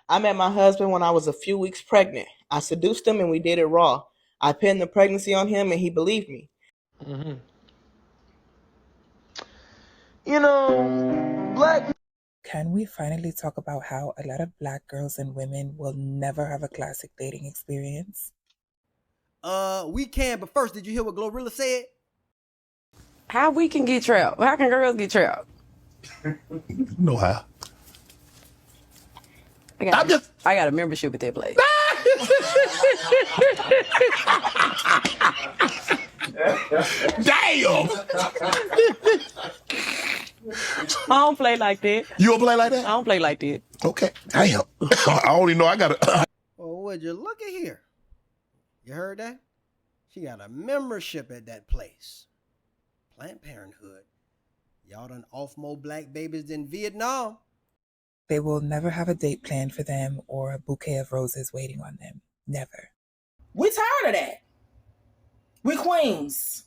I met my husband when I was a few weeks pregnant. I seduced him and we did it raw. I pinned the pregnancy on him and he believed me. Mm-hmm. You know, black. Can we finally talk about how a lot of black girls and women will never have a classic dating experience? We can, but first, did you hear what Glorilla said? How we can get trapped? How can girls get trapped? No how. I got a membership at that place. Damn! I don't play like that. You don't play like I that? don't play like that. Okay. Damn. I only know I got to. Oh, would you look at here? You heard that? She got a membership at that place. Planned Parenthood. Y'all done off more black babies than Vietnam. They will never have a date planned for them or a bouquet of roses waiting on them. Never. We tired of that. We queens.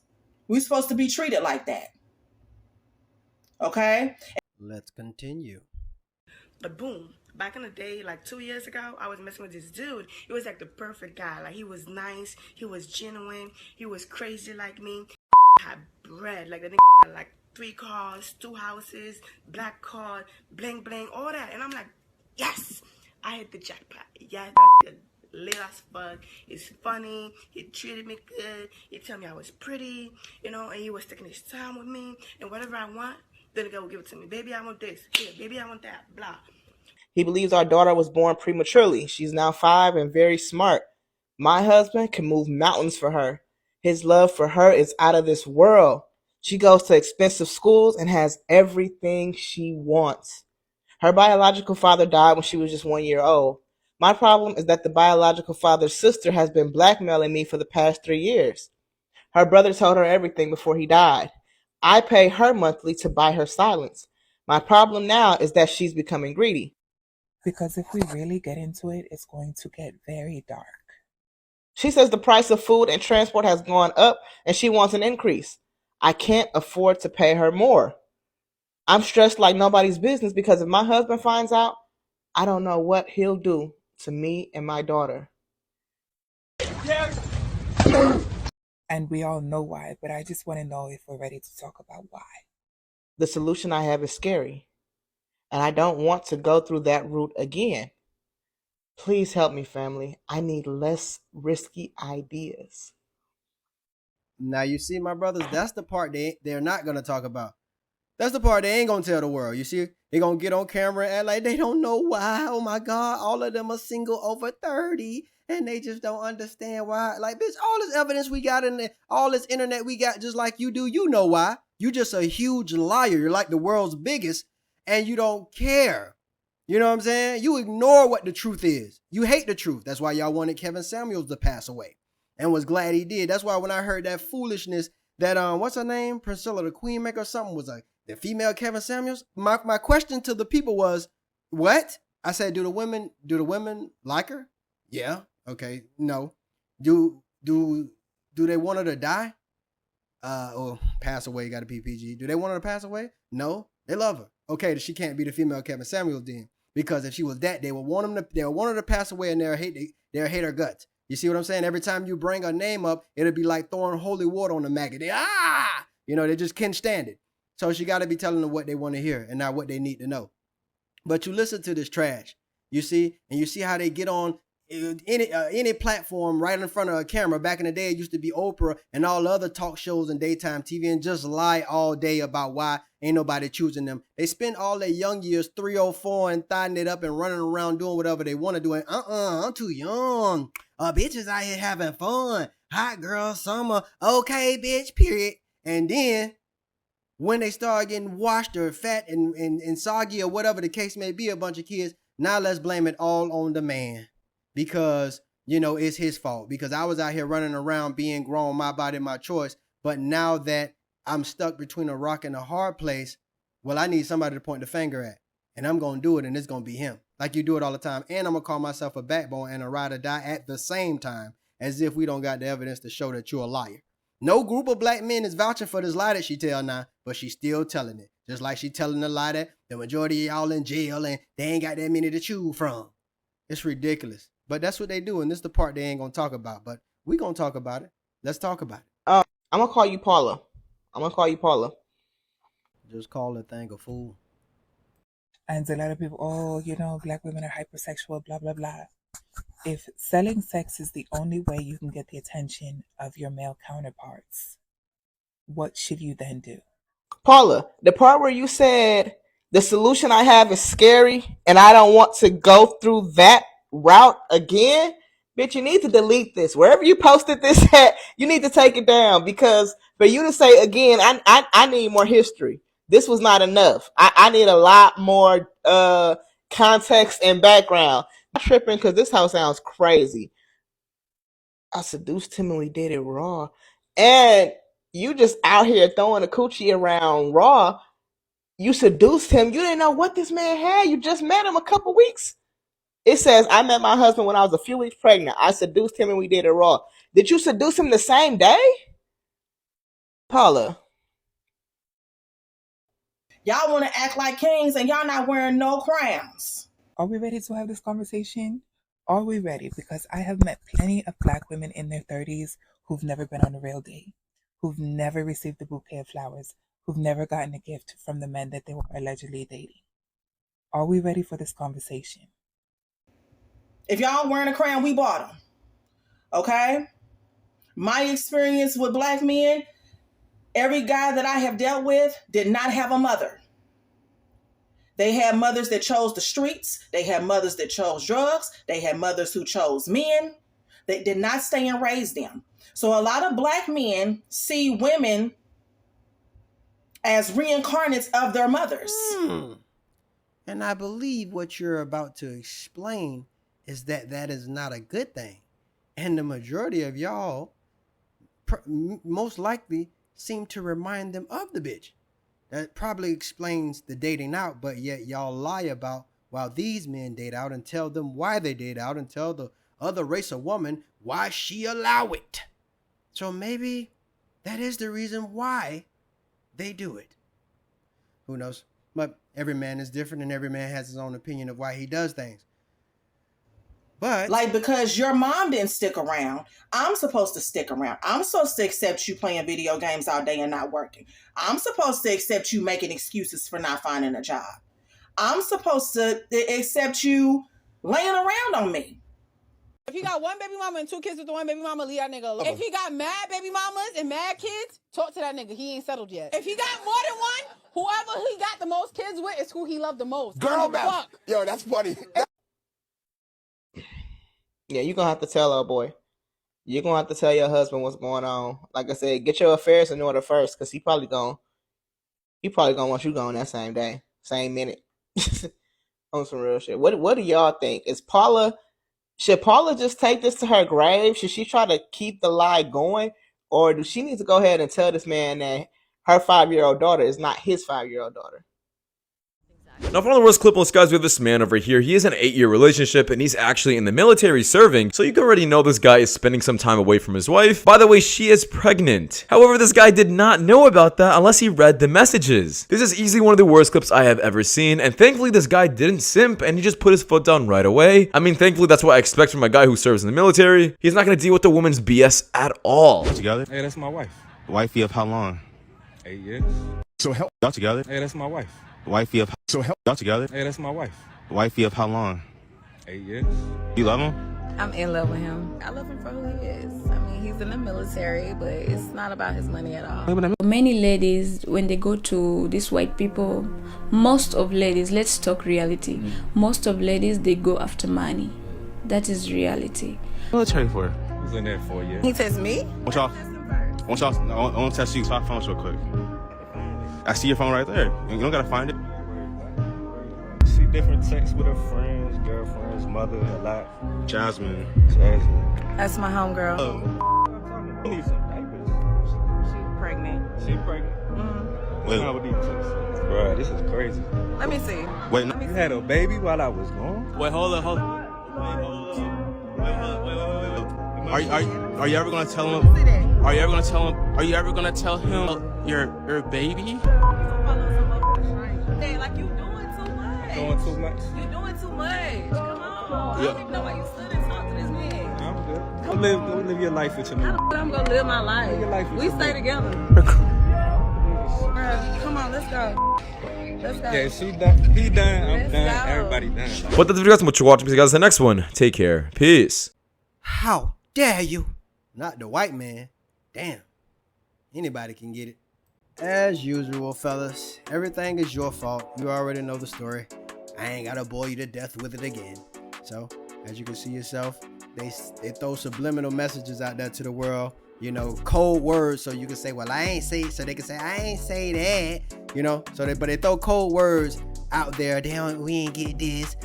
We supposed to be treated like that. Okay? Let's continue. But boom, back in the day, like 2 years ago, I was messing with this dude. He was like the perfect guy. Like, he was nice, he was genuine, he was crazy like me. Had bread, like the nigga had like 3 cars, 2 houses, black card, bling bling, all that. And I'm like, yes, I hit the jackpot. Yeah, that lit as fuck. He's funny. He treated me good. He told me I was pretty, you know, and he was taking his time with me. And whatever I want, then the guy will give it to me. Baby, I want this. Here, baby, I want that. Blah. He believes our daughter was born prematurely. She's now 5 and very smart. My husband can move mountains for her. His love for her is out of this world. She goes to expensive schools and has everything she wants. Her biological father died when she was just 1 year old. My problem is that the biological father's sister has been blackmailing me for the past 3 years. Her brother told her everything before he died. I pay her monthly to buy her silence. My problem now is that she's becoming greedy. Because if we really get into it, it's going to get very dark. She says the price of food and transport has gone up and she wants an increase. I can't afford to pay her more. I'm stressed like nobody's business because if my husband finds out, I don't know what he'll do to me and my daughter. And we all know why, but I just want to know if we're ready to talk about why. The solution I have is scary, and I don't want to go through that route again. Please help me, family. I need less risky ideas. Now, you see, my brothers, that's the part they're not going to talk about. That's the part they ain't going to tell the world. You see, they're going to get on camera and act like they don't know why. Oh, my God, all of them are single over 30, and they just don't understand why. Like, bitch, all this evidence we got in all this internet we got just like you do, you know why. You just a huge liar. You're like the world's biggest, and you don't care. You know what I'm saying? You ignore what the truth is. You hate the truth. That's why y'all wanted Kevin Samuels to pass away and was glad he did. That's why when I heard that foolishness that, what's her name? Priscilla the Queenmaker or something was like, the female Kevin Samuels. My question to the people was, what? I said, do the women like her? Yeah. Okay. No. Do they want her to die? Or pass away? Got to be PG. Do they want her to pass away? No. They love her. Okay, she can't be the female Kevin Samuels then, because if she was that, they would want her to pass away, and they'll hate her guts. You see what I'm saying? Every time you bring her name up, it'll be like throwing holy water on the maggot. They just can't stand it. So she got to be telling them what they want to hear and not what they need to know. But you listen to this trash, you see, and you see how they get on any platform right in front of a camera. Back in the day, it used to be Oprah and all the other talk shows and daytime TV, and just lie all day about why ain't nobody choosing them. They spend all their young years 304 and thotting it up and running around doing whatever they want to do. And I'm too young. Bitches out here having fun. Hot girl summer. Okay, bitch, period. And then when they start getting washed or fat and soggy or whatever the case may be, a bunch of kids, now let's blame it all on the man. Because, it's his fault. Because I was out here running around being grown, my body, my choice. But now that I'm stuck between a rock and a hard place, well, I need somebody to point the finger at. And I'm going to do it, and it's going to be him. Like you do it all the time. And I'm going to call myself a backbone and a ride or die at the same time, as if we don't got the evidence to show that you're a liar. No group of black men is vouching for this lie that she tell now, but she's still telling it. Just like she telling the lie that the majority of y'all in jail and they ain't got that many to choose from. It's ridiculous. But that's what they do, and this is the part they ain't gonna talk about. But we gonna talk about it. Let's talk about it. I'm gonna call you Paula. Just call the thing a fool. And a lot of people, oh, you know, black women are hypersexual, blah, blah, blah. If selling sex is the only way you can get the attention of your male counterparts, what should you then do? Paula, the part where you said the solution I have is scary and I don't want to go through that route again, bitch, you need to delete this. Wherever you posted this at, you need to take it down, because for you to say again, I need more history. This was not enough. I need a lot more context and background. I'm tripping because this house sounds crazy. I seduced him and we did it raw. And you just out here throwing a coochie around raw. You seduced him. You didn't know what this man had. You just met him a couple weeks. It says, I met my husband when I was a few weeks pregnant. I seduced him and we did it raw. Did you seduce him the same day? Paula. Y'all want to act like kings and y'all not wearing no crowns. Are we ready to have this conversation? Are we ready? Because I have met plenty of black women in their 30s who've never been on a real date, who've never received a bouquet of flowers, who've never gotten a gift from the men that they were allegedly dating. Are we ready for this conversation? If y'all wearing a crown, we bought them. Okay? My experience with black men, every guy that I have dealt with did not have a mother. They had mothers that chose the streets. They had mothers that chose drugs. They had mothers who chose men. They did not stay and raise them. So a lot of black men see women as reincarnates of their mothers. And I believe what you're about to explain is that that is not a good thing. And the majority of y'all most likely seem to remind them of the bitch. That probably explains the dating out, but yet y'all lie about while these men date out and tell them why they date out and tell the other race of woman why she allow it. So maybe that is the reason why they do it. Who knows? But every man is different and every man has his own opinion of why he does things. But like, because your mom didn't stick around, I'm supposed to stick around. I'm supposed to accept you playing video games all day and not working. I'm supposed to accept you making excuses for not finding a job. I'm supposed to accept you laying around on me. If he got one baby mama and 2 kids with the one baby mama, leave that nigga alone. If he got mad baby mamas and mad kids, talk to that nigga. He ain't settled yet. If he got more than one, whoever he got the most kids with is who he loved the most. Girl, man. Yo, that's funny. Yeah, you're going to have to tell her, boy. You're going to have to tell your husband what's going on. Like I said, get your affairs in order first, because he probably going to want you going that same day, same minute. On some real shit. What do y'all think? Should Paula just take this to her grave? Should she try to keep the lie going? Or do she need to go ahead and tell this man that her 5-year-old daughter is not his 5-year-old daughter? Now, for one of the worst clipless guys, we have this man over here. He is in an 8-year relationship, and he's actually in the military serving, so you can already know this guy is spending some time away from his wife. By the way, she is pregnant. However, this guy did not know about that unless he read the messages. This is easily one of the worst clips I have ever seen, and thankfully this guy didn't simp, and he just put his foot down right away. I mean, thankfully that's what I expect from a guy who serves in the military. He's not going to deal with the woman's BS at all. Together? Hey, that's my wife. Wifey of how long? 8 years. So help. Y'all together? Hey, that's my wife. Wifey of So help. y'all together? Hey, that's my wife. Wifey of how long? 8 years. You love him? I'm in love with him. I love him for who he is. I mean, he's in the military, but it's not about his money at all. Many ladies, when they go to these white people, most of ladies, let's talk reality. Most of ladies, they go after money. That is reality. Military for? He was in there 4 years. He says me? I want to test you 5 phones real quick. I see your phone right there. You don't gotta find it. See different texts with her friends, girlfriends, mother, a lot. Jasmine. That's my homegirl. I need some diapers. She's pregnant. She pregnant? Mm-hmm. Wait, with these texts. Bro, this is crazy. Let me see. Wait, you had a baby while I was gone? Wait, hold up. Are you ever gonna tell him? Are you ever gonna tell him your baby? Dang, like you doing too much. Doing too much? You doing too much. Come on. I don't even know why you stood and talked to this man. I'm good. Go live your life with your How man. the fuck I'm gonna live my life? Live your life with We your stay man. together. Bruh, come on, let's go. Let's go. Yeah, she done. He done. I'm Let's done. go. Everybody done. But that's the video, guys. Much for watching. See you guys in the next one. Take care. Peace. How dare you? Not the white man. Damn. Anybody can get it. As usual, fellas, everything is your fault. You already know the story. I ain't gotta bore you to death with it again. So, as you can see yourself, they throw subliminal messages out there to the world. You know, cold words, so you can say, well, I ain't say, so they can say, I ain't say that. You know, but they throw cold words out there. We ain't get this.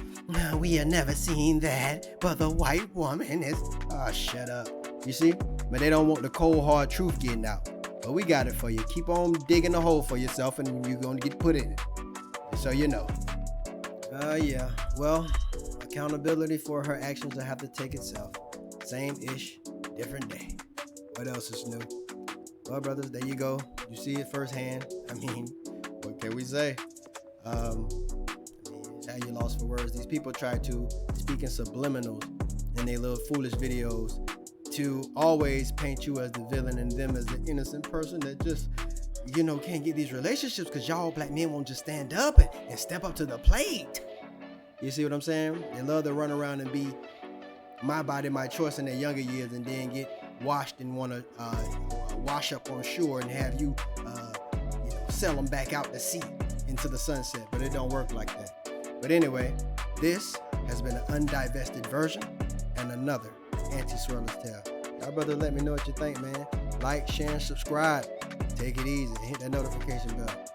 We have never seen that. But the white woman is, oh, shut up. You see? But they don't want the cold, hard truth getting out. But we got it for you. Keep on digging a hole for yourself and you're going to get put in it. So you know. Yeah. Well, accountability for her actions will have to take itself. Same ish, different day. What else is new? Well, brothers, there you go. You see it firsthand. I mean, what can we say? How you lost for words. These people try to speak in subliminals in their little foolish videos to always paint you as the villain and them as the innocent person that just, you know, can't get these relationships because y'all black men won't just stand up and step up to the plate. You see what I'm saying? They love to run around and be my body, my choice in their younger years and then get washed and want to wash up on shore and have you, sell them back out to sea into the sunset. But it don't work like that. But anyway, this has been an undivested version and another Anti-Swirler's Tale. Y'all brothers, let me know what you think, man. Like, share, and subscribe. Take it easy and hit that notification bell.